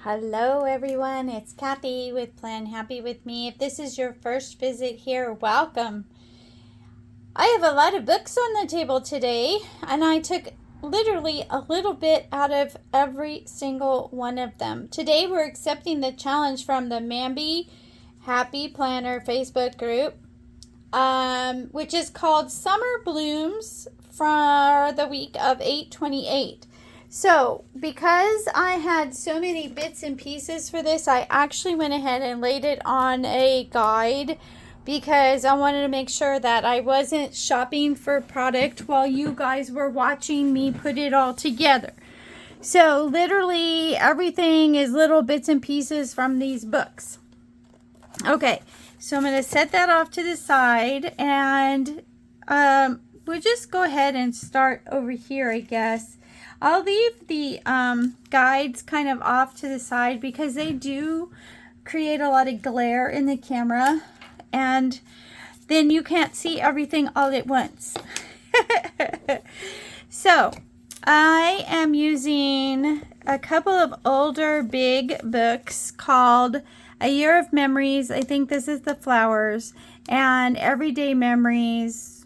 Hello everyone, it's Kathy with Plan Happy with Me. If this is your first visit here, welcome. I have a lot of books on the table today, and I took literally a little bit out of every single one of them. Today we're accepting the challenge from the Mamby Happy Planner Facebook group, which is called Summer Blooms for the week of 8/28. So, because I had so many bits and pieces for this, I actually went ahead and laid it on a guide because I wanted to make sure that I wasn't shopping for product while you guys were watching me put it all together. So, literally everything is little bits and pieces from these books. Okay, so I'm going to set that off to the side, and we'll just go ahead and start over here, I guess. I'll leave the guides kind of off to the side because they do create a lot of glare in the camera, and then you can't see everything all at once. So I am using a couple of older big books called A Year of Memories. I think this is the flowers, and Everyday Memories.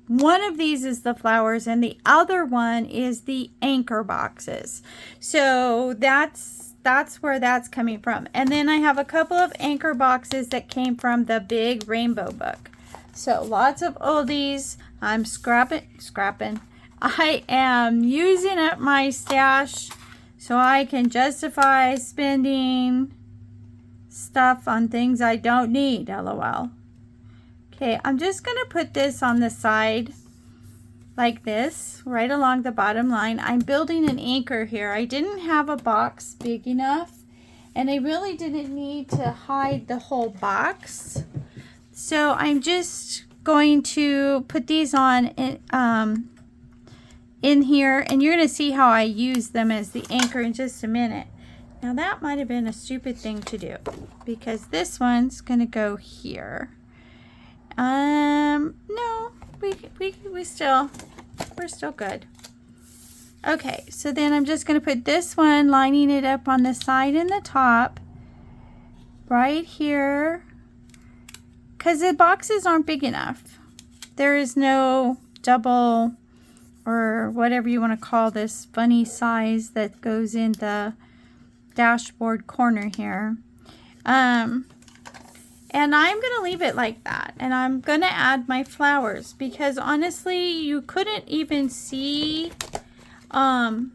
One of these is the flowers, and the other one is the anchor boxes. So that's where that's coming from. And then I have a couple of anchor boxes that came from the big rainbow book. So lots of oldies. I'm scrapping. I am using up my stash so I can justify spending stuff on things I don't need, LOL. Okay, I'm just going to put this on the side like this, right along the bottom line. I'm building an anchor here. I didn't have a box big enough, and I really didn't need to hide the whole box. So I'm just going to put these on in here, and you're going to see how I use them as the anchor in just a minute. Now that might have been a stupid thing to do because this one's going to go here. No, we're still good. Okay, so then I'm just going to put this one, lining it up on the side and the top, right here, because the boxes aren't big enough. There is no double, or whatever you want to call this funny size that goes in the dashboard corner here. And I'm going to leave it like that. And I'm going to add my flowers because honestly, you couldn't even see the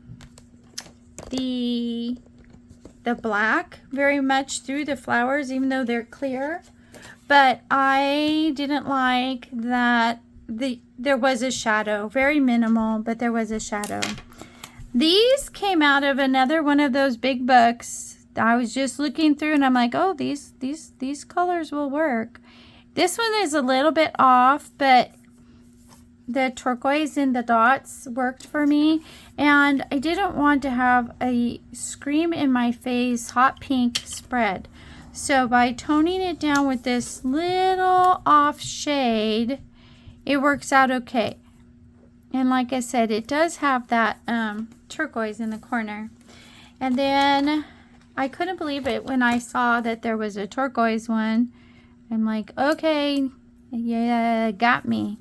black very much through the flowers, even though they're clear. But I didn't like that there was a shadow. Very minimal, but there was a shadow. These came out of another one of those big books. I was just looking through and I'm like, oh, these colors will work. This one is a little bit off, but the turquoise and the dots worked for me. And I didn't want to have a scream in my face hot pink spread. So by toning it down with this little off shade, it works out okay. And like I said, it does have that turquoise in the corner. And then I couldn't believe it when I saw that there was a turquoise one. I'm like, okay, yeah, got me.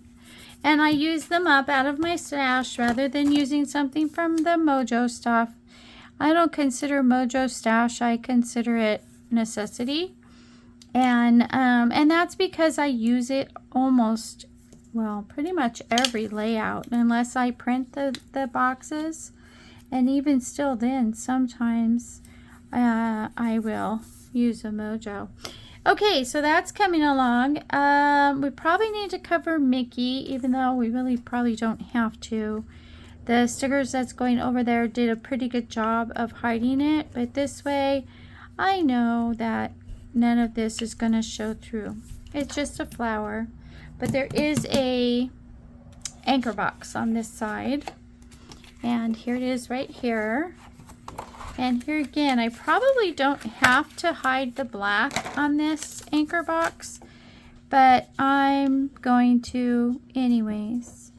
And I used them up out of my stash rather than using something from the Mojo stuff. I don't consider Mojo stash. I consider it necessity. And that's because I use it almost, well, pretty much every layout unless I print the boxes. And even still then, sometimes I will use a Mojo. Okay, so that's coming along. We probably need to cover Mickey, even though we really probably don't have to. The stickers that's going over there did a pretty good job of hiding it, but this way I know that none of this is going to show through. It's just a flower, but there is a anchor box on this side, and here it is right here. And here again, I probably don't have to hide the black on this anchor box, but I'm going to anyways.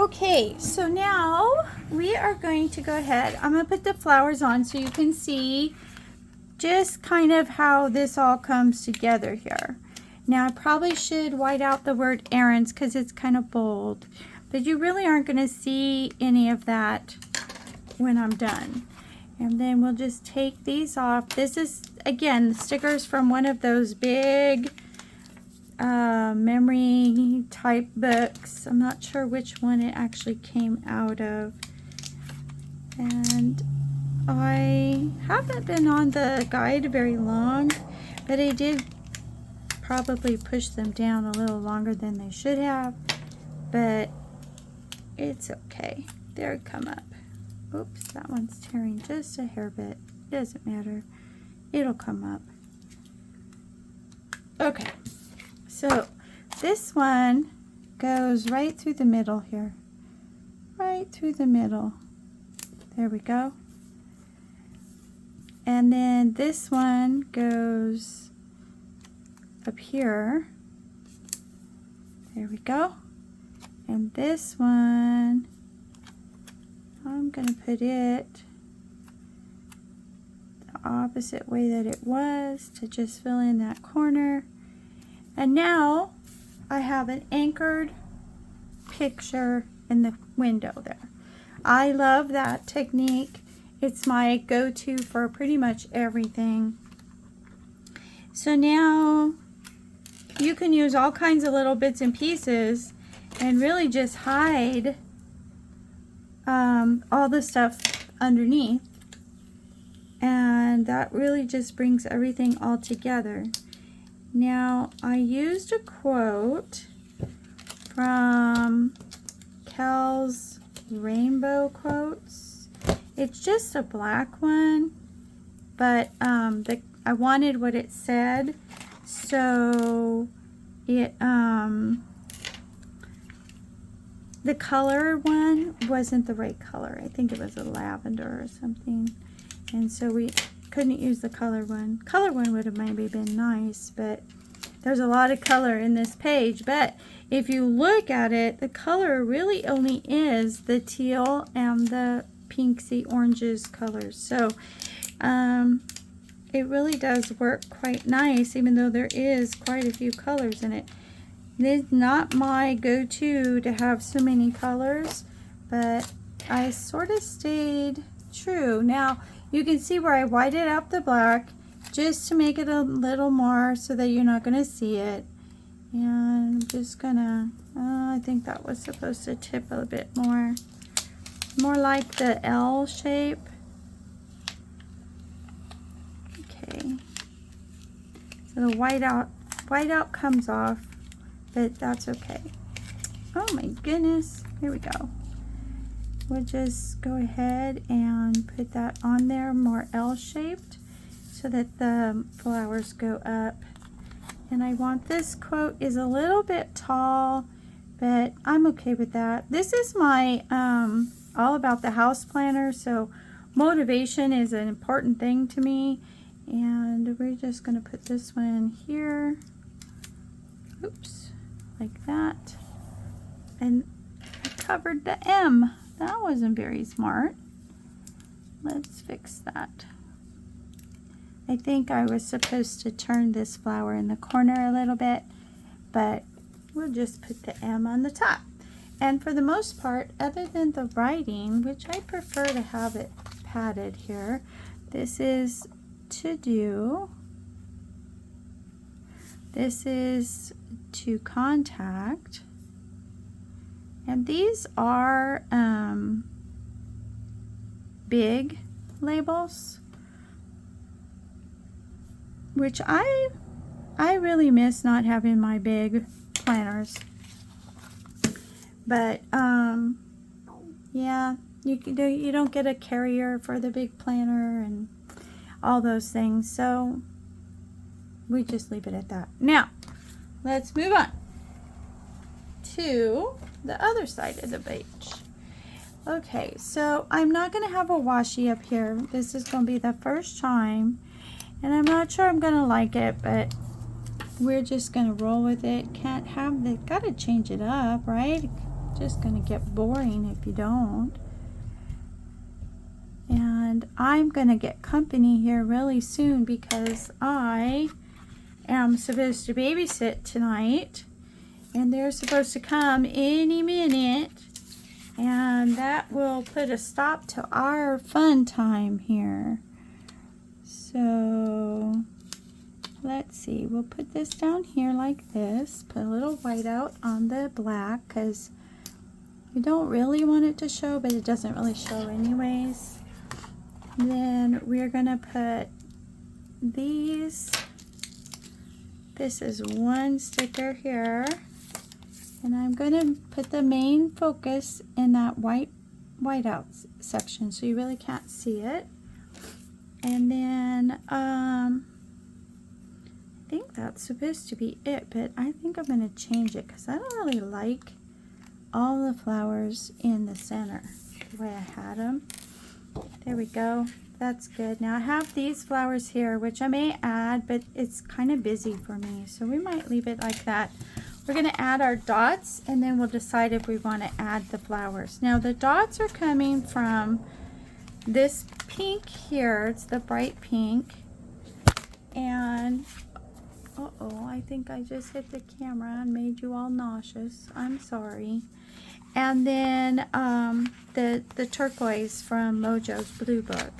Okay, so now we are going to go ahead. I'm going to put the flowers on so you can see just kind of how this all comes together here. Now I probably should white out the word errands because it's kind of bold, but you really aren't going to see any of that when I'm done. And then we'll just take these off. This is, again, stickers from one of those big memory type books. I'm not sure which one it actually came out of. And I haven't been on the guide very long, but I did probably push them down a little longer than they should have, but it's okay. There it come up. Oops, that one's tearing just a hair bit. Doesn't matter. It'll come up. Okay, so this one goes right through the middle here. Right through the middle. There we go. And then this one goes up here. There we go. And this one, I'm going to put it the opposite way that it was to just fill in that corner. And now I have an anchored picture in the window there. I love that technique. It's my go-to for pretty much everything. So now you can use all kinds of little bits and pieces and really just hide all the stuff underneath, and that really just brings everything all together. Now I used a quote from Kel's Rainbow Quotes. It's just a black one, but I wanted what it said, so it the color one wasn't the right color. I think it was a lavender or something, and so we couldn't use the color one. Color one would have maybe been nice, but there's a lot of color in this page. But if you look at it, the color really only is the teal and the pinksy oranges colors. So it really does work quite nice, even though there is quite a few colors in it. It's not my go-to to have so many colors, but I sort of stayed true. Now you can see where I whited out the black just to make it a little more so that you're not going to see it. And I'm just gonna, I think that was supposed to tip a bit more like the L shape. Okay, so the whiteout comes off, but that's okay. Oh my goodness, here we go. We'll just go ahead and put that on there more L-shaped so that the flowers go up. And I want this quote is a little bit tall, but I'm okay with that. This is my all about the house planner, so motivation is an important thing to me. And we're just going to put this one here. Oops, like that. And I covered the M. That wasn't very smart. Let's fix that. I think I was supposed to turn this flower in the corner a little bit, but we'll just put the M on the top. And for the most part, other than the writing, which I prefer to have it padded here, this is to do. This is to contact. And these are big labels, which I really miss not having my big planners. But yeah, you don't get a carrier for the big planner and all those things, so we just leave it at that. Now let's move on to the other side of the page. Okay, so I'm not going to have a washi up here. This is going to be the first time, and I'm not sure I'm going to like it, but we're just going to roll with it. Can't have the, got to change it up, right? just going to get boring if you don't. And I'm going to get company here really soon because I am supposed to babysit tonight. And they're supposed to come any minute. And that will put a stop to our fun time here. So let's see, we'll put this down here like this. Put a little white out on the black because we don't really want it to show, but it doesn't really show anyways. And then we're gonna put these. This is one sticker here. And I'm going to put the main focus in that white out section so you really can't see it. And then I think that's supposed to be it, but I think I'm going to change it because I don't really like all the flowers in the center the way I had them. There we go. That's good. Now I have these flowers here, which I may add, but it's kind of busy for me, so we might leave it like that. We're going to add our dots and then we'll decide if we want to add the flowers. Now the dots are coming from this pink here. It's the bright pink. And uh-oh, I think I just hit the camera and made you all nauseous. I'm sorry. And then the turquoise from Mojo's Blue Book.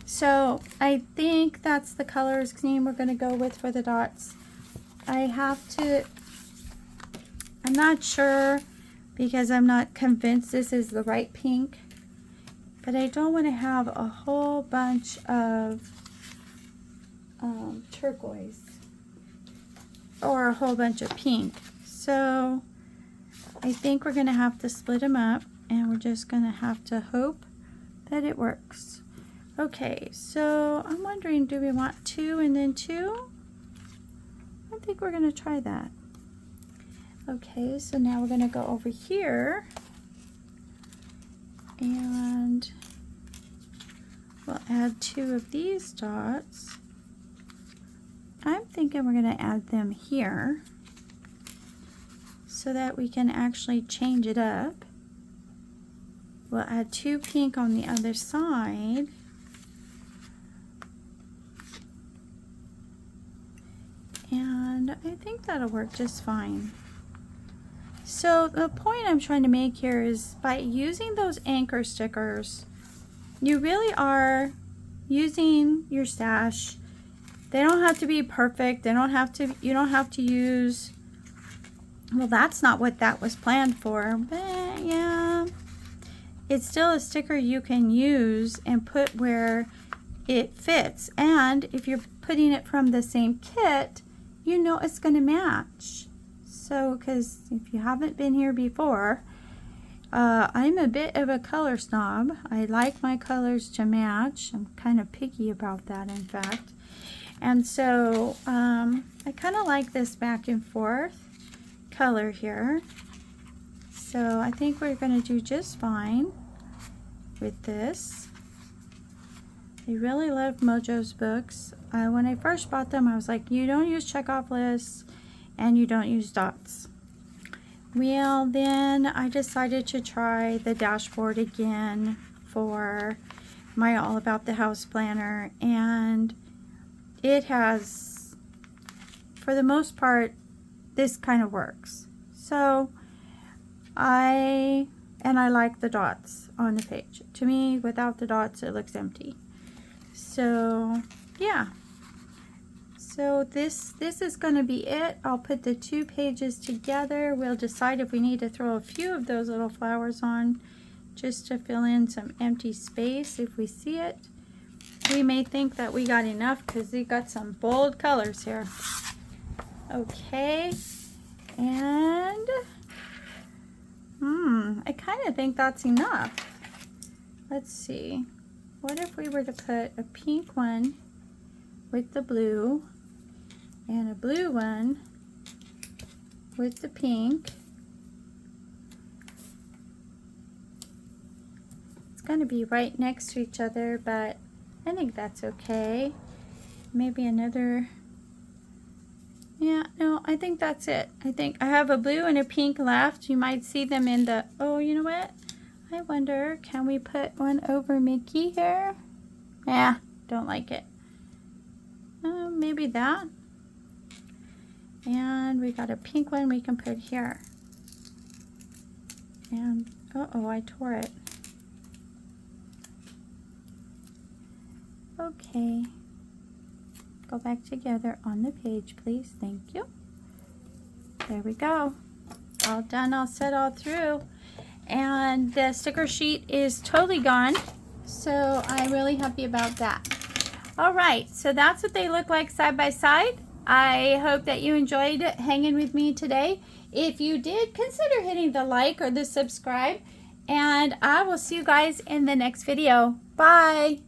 So I think that's the color scheme we're going to go with for the dots. I'm not sure because I'm not convinced this is the right pink, but I don't want to have a whole bunch of turquoise or a whole bunch of pink. So I think we're going to have to split them up and we're just going to have to hope that it works. Okay, so I'm wondering, do we want 2 and then 2? I think we're going to try that. Okay, so now we're going to go over here and we'll add 2 of these dots. I'm thinking we're going to add them here so that we can actually change it up. We'll add 2 pink on the other side. And I think that'll work just fine. So the point I'm trying to make here is by using those anchor stickers, you really are using your stash. They don't have to be perfect. You don't have to use, well, that's not what that was planned for, but yeah. It's still a sticker you can use and put where it fits. And if you're putting it from the same kit, you know it's going to match. So, because if you haven't been here before, I'm a bit of a color snob. I like my colors to match. I'm kind of picky about that, in fact. And so I kind of like this back and forth color here. So I think we're going to do just fine with this. I really love Mojo's books. When I first bought them, I was like, you don't use checkoff lists and you don't use dots. Well, then I decided to try the dashboard again for my All About the House planner, and it has, for the most part, this kind of works. So I like the dots on the page. To me, without the dots, it looks empty. So yeah. So this is going to be it. I'll put the 2 pages together. We'll decide if we need to throw a few of those little flowers on just to fill in some empty space if we see it. We may think that we got enough because we got some bold colors here. Okay, and I kind of think that's enough. Let's see. What if we were to put a pink one with the blue and a blue one with the pink? It's going to be right next to each other, but I think that's okay. Maybe another Yeah, no, I think that's it. I think I have a blue and a pink left. You might see them in the, oh, you know what? I wonder, can we put one over Mickey here? Yeah, don't like it. Maybe that. And we got a pink one we can put here. And, uh-oh, I tore it. Okay. Go back together on the page, please. Thank you. There we go. All done, all set, all through. And the sticker sheet is totally gone. So I'm really happy about that. All right, so that's what they look like side by side. I hope that you enjoyed hanging with me today. If you did, consider hitting the like or the subscribe. And I will see you guys in the next video. Bye.